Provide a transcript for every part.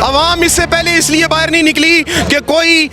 अवाम इससे पहले इसलिए बाहर नहीं निकली कि कोई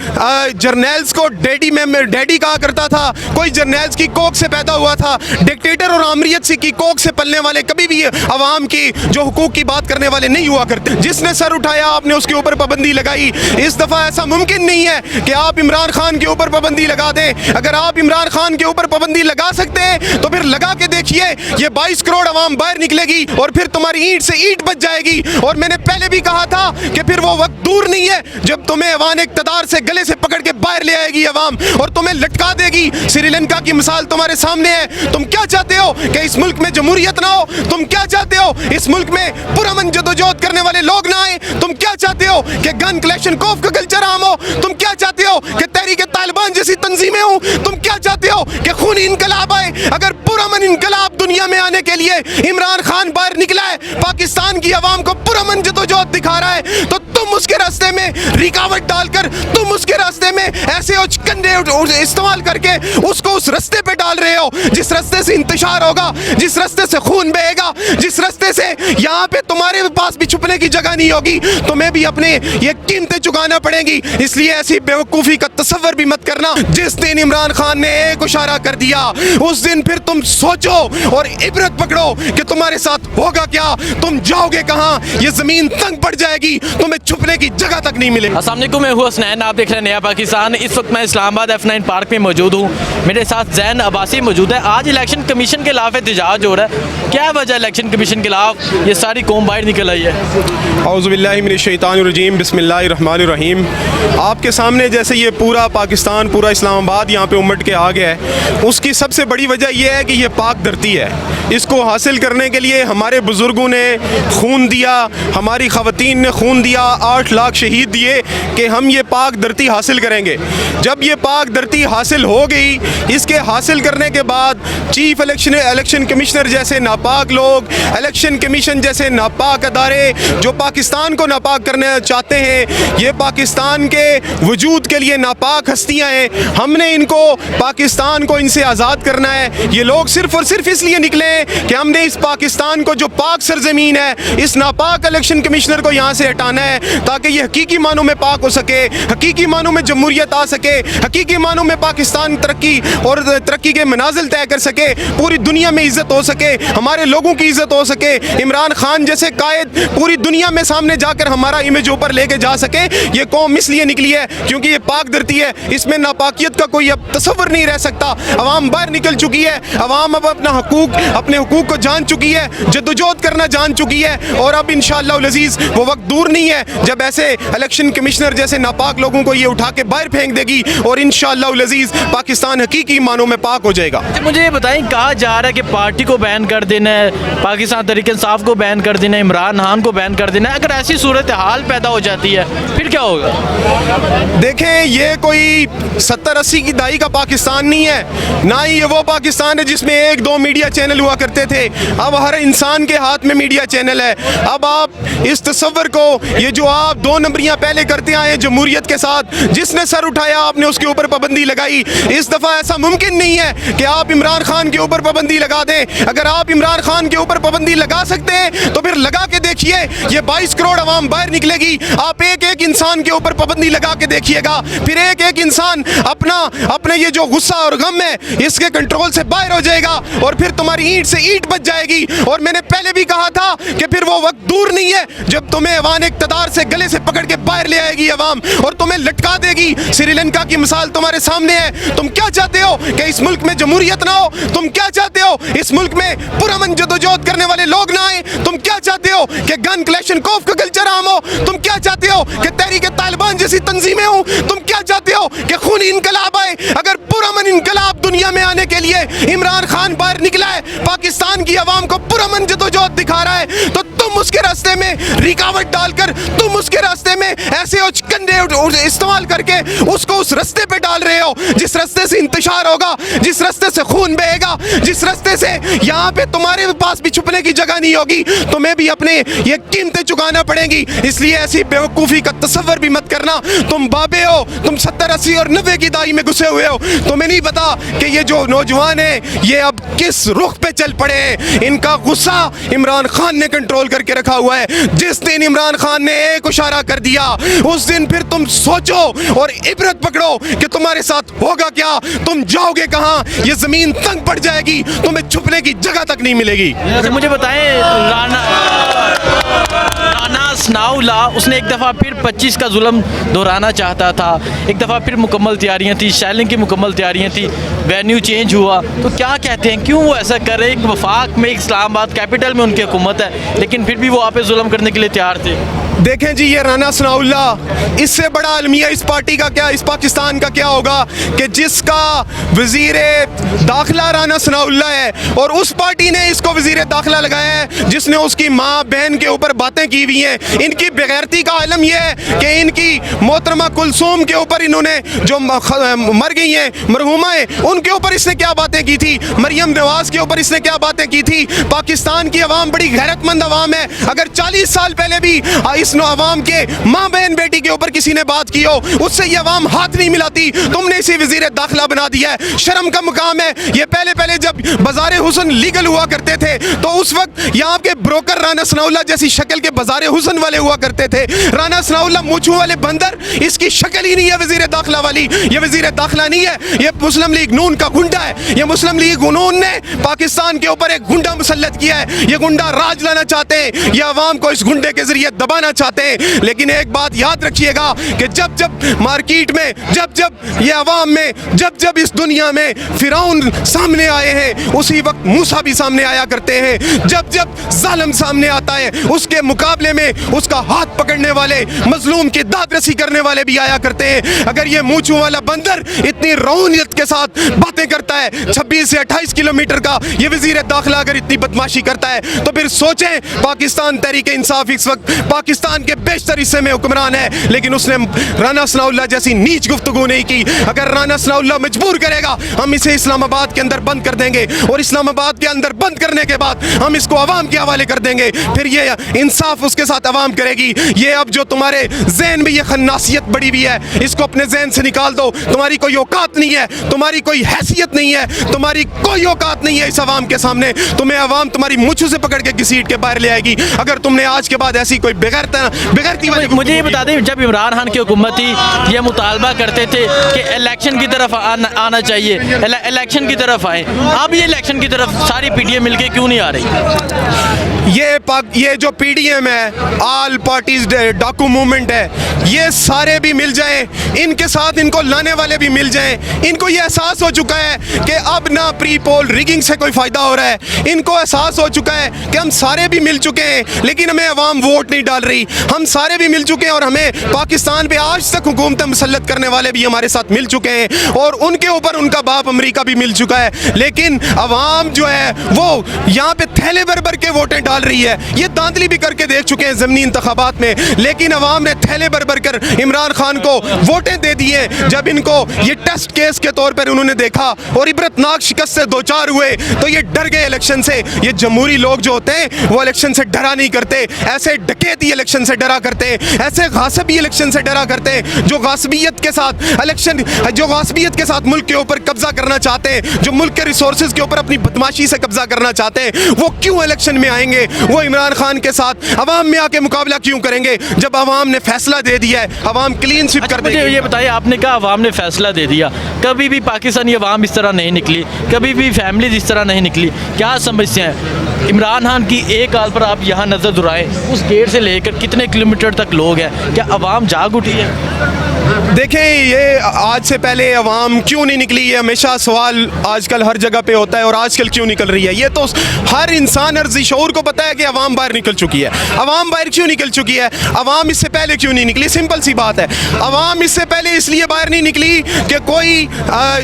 जर्नल्स को डैडी कहा करता था, कोई जर्नल्स की कोख से पैदा हुआ था। डिक्टेटर और आमरीत से की कोख से पलने वाले कभी भी अवाम की जो हुकूक की बात करने वाले नहीं हुआ करते। जिसने सर उठाया आपने उसके ऊपर पाबंदी लगाई। इस दफ़ा ऐसा मुमकिन नहीं है कि आप इमरान खान के ऊपर पाबंदी लगा दें। अगर आप इमरान खान के ऊपर पाबंदी लगा सकते हैं तो फिर लगा के देखिए, ये 22 करोड़ अवाम बाहर निकलेगी और फिर तुम्हारी ईंट से ईंट बच जाएगी। और मैंने पहले भी कहा था कि फिर वो वक्त दूर नहीं है जब तुम्हें अवान इक़्तिदार से गले से पकड़ के बाहर ले आएगी अवाम और तुम्हें लटका देगी। श्रीलंका की मिसाल तुम्हारे सामने है। तुम क्या चाहते हो कि इस मुल्क में जमहूरियत ना हो? तुम क्या चाहते हो इस मुल्क में पुरअमन जदोजहद करने वाले लोग ना आए? तुम क्या चाहते हो कि गन कलेक्शन कॉफ का कल्चर आम हो? तुम क्या चाहते हो कि तहरीक तालिबान जैसी तंजीमें हो? तुम क्या चाहते हो कि खूनी इनकलाब आए? अगर पुरअमन इनकलाब दुनिया में आने के लिए इमरान खान बाहर निकला है, पाकिस्तान की आवाम को पुरअमन जदोजहद दिखा रहा है, तो तुम उसके रास्ते में रुकावट डालकर, तुम उसके रास्ते में ऐसे कंधे इस्तेमाल करके उसको उस रास्ते पे डाल रहे हो जिस रास्ते से इंतशार होगा, जिस रास्ते से खून बहेगा, जिस रास्ते से यहाँ पे तुम्हारे पास भी छुपने की जगह नहीं होगी। तुम्हें भी अपने ये कीमतें चुकाना पड़ेंगी। इसलिए ऐसी बेवकूफ़ी का तसव्वुर भी मत करना। जिस दिन इमरान खान ने एक इशारा कर दिया उस दिन फिर तुम सोचो और इबरत पकड़ो कि तुम्हारे साथ होगा क्या, तुम जाओगे कहाँ, ये जमीन तंग पड़ जाएगी, तुम्हें छुपने की जगह तक नहीं मिलेगी। अस्सलाम वालेकुम, मैं हूँ हसनैन, आप देख रहे हैं नया पाकिस्तान। इस वक्त मैं इस्लामाबाद F9 पार्क में मौजूद हूँ। मेरे साथ ज़ैन अब्बासी मौजूद है। आज इलेक्शन कमीशन के खिलाफ एहतजाज हो रहा है। क्या वजह इलेक्शन कमीशन के खिलाफ ये सारी कौम बाहर निकल आई है? औज़ुबिल्लाहि मिनश्शैतानिर्रजीम, बिस्मिल्लाहिर्रहमानिर्रहीम। आपके सामने जैसे ये पूरा पाकिस्तान, पूरा इस्लामाबाद यहाँ पे उमड़ के आ गया है, उसकी सबसे बड़ी वजह यह है कि ये पाक धरती है। इसको हासिल करने के लिए हमारे बुज़ुर्गों ने खून दिया, हमारी ख़वातीन ने खून दिया, 8 लाख शहीद दिए कि हम ये पाक धरती हासिल करेंगे। जब ये पाक धरती हासिल हो गई, इसके हासिल करने के बाद चीफ इलेक्शन कमिश्नर जैसे नापाक लोग, इलेक्शन कमीशन जैसे नापाक अदारे जो पाकिस्तान को नापाक करना चाहते हैं, ये पाकिस्तान के वजूद के लिए नापाक हस्तियाँ हैं। हमने इनको, पाकिस्तान को इनसे आज़ाद करना है। ये लोग सिर्फ़ और सिर्फ इसलिए निकले हैं कि हमने इस पाकिस्तान को, जो पाक सरजमीन है, इस नापाक इलेक्शन कमिश्नर को यहाँ से हटाना है ताकि ये हकीकी मानों में पाक हो सके, हकीकी मानों में जमहूरियत आ सके, हकीकी मानों में पाकिस्तान तरक्की और तरक्की के मनाजिल तय कर सके, पूरी दुनिया में इज़्ज़त हो सके, हमारे लोगों की इज़्ज़त हो सके, इमरान खान जैसे कायद पूरी दुनिया में सामने जाकर हमारा इमेज ऊपर लेके जा सके। ये कौम इसलिए निकली है क्योंकि ये पाक धरती है, इसमें नापाकियत का कोई अब तसव्वुर नहीं रह सकता। अवाम बाहर निकल चुकी है, अवाम अब अपने हुकूक को जान चुकी है, जद्दोजहद करना जान चुकी है। और अब इंशाअल्लाह अज़ीज़ वो वक्त दूर नहीं है जब ऐसे इलेक्शन कमिश्नर जैसे नापाक लोगों को ये उठा के बाहर फेंक देगी और इंशाअल्लाह अज़ीज़ पाकिस्तान हकीकी मानों में पाक हो जाएगा। मुझे ये बताएं, कहा जा रहा है कि पार्टी को बैन कर देना है, पाकिस्तान तहरीक इंसाफ को बैन कर देना है, इमरान खान को बैन कर देना है। अगर ऐसी सूरत हाल पैदा हो जाती है फिर क्या होगा? देखें, ये कोई 70-80 की दहाई का पाकिस्तान नहीं है, ना ही ये वो पाकिस्तान है जिसमें 1-2 मीडिया चैनल हुआ करते थे। अब हर इंसान के हाथ में मीडिया चैनल है। अब आप इस तस्वर को, ये जो आप 2 नंबरियां पहले करते आए जमहूरियत के साथ, जिसने सर उठाया आपने उसके ऊपर पाबंदी लगाई। इस दफ़ा ऐसा मुमकिन नहीं है कि आप इमरान खान के ऊपर पाबंदी लगा दें। अगर आप इमरान खान के ऊपर पाबंदी लगा सकते हैं तो फिर लगा के देखिए, ये 22 करोड़ अवाम बाहर निकलेगी। आप एक इंसान के ऊपर पाबंदी लगा के देखिएगा, फिर एक इंसान अपने ये जो गुस्सा और गम है इसके कंट्रोल से बाहर हो जाएगा और फिर तुम्हारी ईंट से ईंट बच जाएगी। और मैंने पहले भी कहा था कि फिर वो वक्त दूर नहीं है जब तुम्हें अवान इक़्तिदार से गले से पकड़ के बाहर ले आएगी अवाम और तुम्हें लटका देगी। श्रीलंका की मिसाल तुम्हारे सामने है। तुम क्या चाहते हो कि इस मुल्क में जमहूरियत ना हो? तुम क्या चाहते हो इस मुल्क में पुरअमन जदोजहद करने वाले लोग ना आए? तुम क्या चाहते हो कि गन कलेक्शन कॉफ का कल्चर आम हो? तुम क्या चाहते हो कि तहरीक तालिबान जैसी तंजीमें हो? तुम क्या चाहते हो कि खूनी इनकलाब आए? अगर पुरअमन इनकलाब दुनिया में आने के लिए इमरान खान बाहर निकला है, पाकिस्तान की आवाम को पुरअमन जदोजहद दिखा रहा है, तो तुम उसके रास्ते में रुकावट डालकर, तुम उसके रास्ते में ऐसे कंधे इस्तेमाल करके उसको उस रास्ते पे डाल रहे हो जिस रास्ते से इंतशार होगा, जिस रास्ते से खून बहेगा, जिस रास्ते से यहाँ पे तुम्हारे पास भी छुपने की जगह नहीं होगी, तुम्हें भी अपने ये कीमतें चुकाना पड़ेंगी। इसलिए ऐसी बेवकूफ़ी का तसव्वुर भी मत करना। तुम बाबे हो, तुम 70, 80 और 90 की दाई में घुसे हुए हो। तुम्हें नहीं पता कि ये जो नौजवान है ये अब किस रुख पे चल पड़े हैं। इनका गुस्सा इमरान खान ने कंट्रोल करके रखा हुआ है। जिस दिन इमरान खान ने एक इशारा कर दिया उस दिन फिर तुम सोचो और इबरत पकड़ो कि तुम्हारे साथ होगा क्या, तुम जाओगे कहाँ, ये जमीन तंग पड़ जाएगी, तुम्हें छुपने की जगह तक नहीं मिलेगी। अच्छा मुझे बताएं, राना सनाउल्लाह उसने एक दफ़ा फिर 25 का जुल्म दोहराना चाहता था, एक दफ़ा फिर मुकम्मल तैयारियां थी, शैलिंग की मुकम्मल तैयारियां थी, वेन्यू चेंज हुआ, तो क्या कहते हैं क्यों वो ऐसा कर रहे हैं? एक वफाक में, एक इस्लामाबाद कैपिटल में उनकी हुकूमत है, लेकिन फिर भी वो आप पे जुल्म करने के लिए तैयार थे। देखें जी, ये राना सनाउल्लाह, इससे बड़ा अलमिया इस पार्टी का क्या, इस पाकिस्तान का क्या होगा कि जिसका वजीर दाखिला राना सनाउल्लाह है और उस पार्टी ने इसको वजीर दाखिला लगाया है जिसने उसकी माँ बहन के ऊपर बातें की हुई हैं। इनकी बेगैरती का आलम यह है कि इनकी मोहतरमा कुलसूम के ऊपर इन्होंने जो मर गई हैं मरहुमाएँ, उनके ऊपर इसने क्या बातें की थी, मरियम नवाज के ऊपर इसने क्या बातें की थी। पाकिस्तान की अवाम बड़ी गैरतमंद अवाम है। अगर 40 साल पहले भी इस अवाम के माँ बहन बेटी के ऊपर किसी ने बात की हो, उससे ये अवाम हाथ नहीं मिलाती। तुमने इसे वजीर दाखिला बना दिया है, शर्म का मुकाम है। ये पहले जब बाजार हुसन लीगल हुआ करते थे तो उस वक्त यहाँ के ब्रोकर राना सनाउल्लाह जैसी शक्ल के बाजार हुसन वाले हुआ करते थे। राना सनाउल्लाह मूंछों वाले बंदर, इसकी शक्ल ही नहीं है वजीर दाखिला वाली। ये वजीर दाखिला नहीं है, ये मुस्लिम लीग नून का गुंडा है। ये मुस्लिम लीग नून ने पाकिस्तान के ऊपर एक गुंडा मुसल्लत किया है। ये गुंडा राज लाना चाहते हैं, ये अवाम को इस गुंडे के जरिए दबाना चाहते हैं। लेकिन एक बात याद रखिएगा कि जब जब मार्केट में, जब जब ये अवाम में, जब जब इस दुनिया में फिरौन सामने आए हैं, उसी वक्त मूसा भी सामने आया करते हैं। जब जब जालिम सामने आता है, उसके मुकाबले में उसका हाथ पकड़ने वाले, मजलूम की दादरसी करने वाले भी आया करते हैं। अगर ये मूंछों वाला बंदर इतनी रौनियत के साथ बातें करता है, 26 से 28 किलोमीटर का ये वजीर दाखिला अगर इतनी बदमाशी करता है, तो फिर सोचें पाकिस्तान तहरीक इंसाफ इस वक्त पाकिस्तान के बेशतर हिस्से में हुक्मरान है, लेकिन उसने राना सनाउल्लाह जैसी नीच गुफ्तगू नहीं की। अगर राना सनाउल्लाह मजबूर करेगा, हम इसे इस्लामाबाद के अंदर बंद कर देंगे और इस्लामाबाद के अंदर बंद करने के बाद हम इसको अवाम के हवाले कर देंगे। फिर ये इंसाफ उसके साथ अवाम करेगी। ये अब जो तुम्हारे जहन में ये खन्नासियत बड़ी हुई है, इसको अपने जहन से निकाल दो। तुम्हारी कोई औकात नहीं है, तुम्हारी कोई हैसियत नहीं है, तुम्हारी कोई औकात नहीं है इस अवाम के सामने। तुम्हें अवाम तुम्हारी मुझ से पकड़ के किसी के बाहर ले आएगी अगर तुमने आज के बाद ऐसी कोई बेगैरती वाली। मुझे ये बता दें, जब इमरान खान की हुकूमत थी, ये मुतालबा करते थे कि इलेक्शन की तरफ आना चाहिए, इलेक्शन की तरफ आए। अब ये इलेक्शन की तरफ सारी पीडीएम मिलके क्यों नहीं आ रही? ये जो पीडीएम है, ऑल पार्टीज डाकू मूवमेंट है, ये सारे भी मिल जाएं, इनके साथ इनको लाने वाले भी मिल जाएं। इनको ये एहसास हो चुका है कि अब ना प्री पोल रिगिंग से कोई फ़ायदा हो रहा है। इनको एहसास हो चुका है कि हम सारे भी मिल चुके हैं लेकिन हमें अवाम वोट नहीं डाल रही। हम सारे भी मिल चुके हैं और हमें पाकिस्तान पे आज तक हुकूमत मुसल्लत करने वाले भी हमारे साथ मिल चुके हैं और उनके ऊपर उनका बाप अमेरिका भी मिल चुका है। लेकिन अवाम जो है वो यहाँ पे थैले भर भर के वोटें डाल रही है। ये दांतली भी करके देख चुके हैं ज़मीनी इंतखाबात में, लेकिन अवाम ने थैले भर भर कर इमरान खान को वोटें दे दी हैं। जब इनको ये टेस्ट केस के तौर पर उन्होंने देखा और इबरतनाक शिकस्त से दो चार हुए तो ये डर गए इलेक्शन से। ये जमहूरी लोग जो होते हैं वो इलेक्शन से डरा नहीं करते, ऐसे डकैती इलेक्शन से डरा करते हैं, ऐसे गासिबी इलेक्शन से डरा करते हैं जो गासिबियत के साथ इलेक्शन, जो गासिबियत के साथ मुल्क के ऊपर कब्जा करना चाहते हैं, जो मुल्क के रिसोर्सेज के ऊपर अपनी बदमाशी से कब्जा करना चाहते हैं। वो क्यों इलेक्शन में आएंगे? वो इमरान खान के साथ अवाम में आके मुकाबला क्यों करेंगे जब अवाम ने फैसला दे दिया है? अवाम क्लीन स्वीप कर देगी। ये बताइए, आपने कहा अवाम ने फैसला दे दिया, कभी भी पाकिस्तानी अवाम इस तरह नहीं निकली, कभी भी फैमिली इस तरह नहीं निकली। क्या समझते हैं इमरान खान की एक हाल पर आप यहाँ नज़र दुराएं, उस गेट से लेकर कितने किलोमीटर तक लोग हैं, क्या अवाम जाग उठी है? देखें, ये आज से पहले अवाम क्यों नहीं निकली, ये हमेशा सवाल आजकल हर जगह पे होता है। और आजकल क्यों निकल रही है, ये तो हर इंसान अर्ज़ी शऊर को पता है कि अवाम बाहर निकल चुकी है। अवाम बाहर क्यों निकल चुकी है, अवाम इससे पहले क्यों नहीं निकली? सिंपल सी बात है, अवाम इससे पहले इसलिए बाहर नहीं निकली कि कोई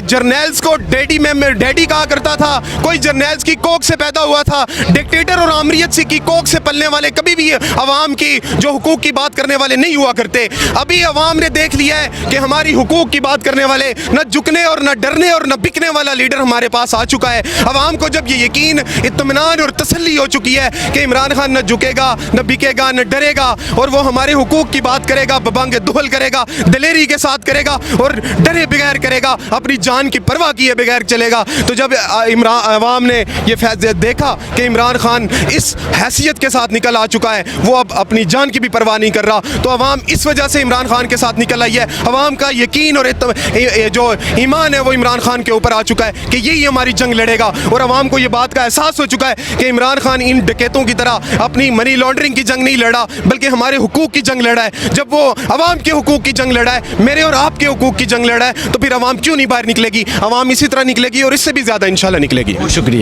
जर्नल्स को डैडी कहा करता था, कोई जर्नल्स की कोख से पैदा हुआ था। डिक्टेटर और आमरीत से की कोख से पलने वाले कभी भी अवाम की जो हुकूक की बात करने वाले नहीं हुआ करते। अभी अवाम ने देख लिया है कि हमारी हुकूक की बात करने वाले न झुकने और न डरने और न बिकने वाला लीडर हमारे पास आ चुका है। अवाम को जब ये यकीन, इत्मीनान और तसल्ली हो चुकी है कि इमरान खान न झुकेगा, न बिकेगा, न डरेगा और वो हमारे हुकूक की बात करेगा, बबांगे दुहल करेगा, दिलेरी के साथ करेगा और डरे बगैर करेगा, अपनी जान की परवाह किए बगैर चलेगा। तो जब अवाम ने ये फैसला देखा कि इमरान खान इस हैसियत के साथ निकल आ चुका है, वो अब अपनी जान की भी परवाह नहीं कर रहा, तो अवाम इस वजह से इमरान खान के साथ निकल आई है। अवाम का यकीन और जो ईमान है वो इमरान खान के ऊपर आ चुका है कि यही हमारी जंग लड़ेगा। और अवाम को ये बात का एहसास हो चुका है कि इमरान खान इन डकैतों की तरह अपनी मनी लॉन्ड्रिंग की जंग नहीं लड़ा, बल्कि हमारे हुकूक की जंग लड़ा है। जब वो अवाम के हुकूक की जंग लड़ा है, मेरे और आपके हुकूक की जंग लड़ा है, तो फिर अवाम क्यों नहीं बाहर निकलेगी? अवाम इसी तरह निकलेगी और इससे भी ज़्यादा इंशाल्लाह निकलेगी। शुक्रिया।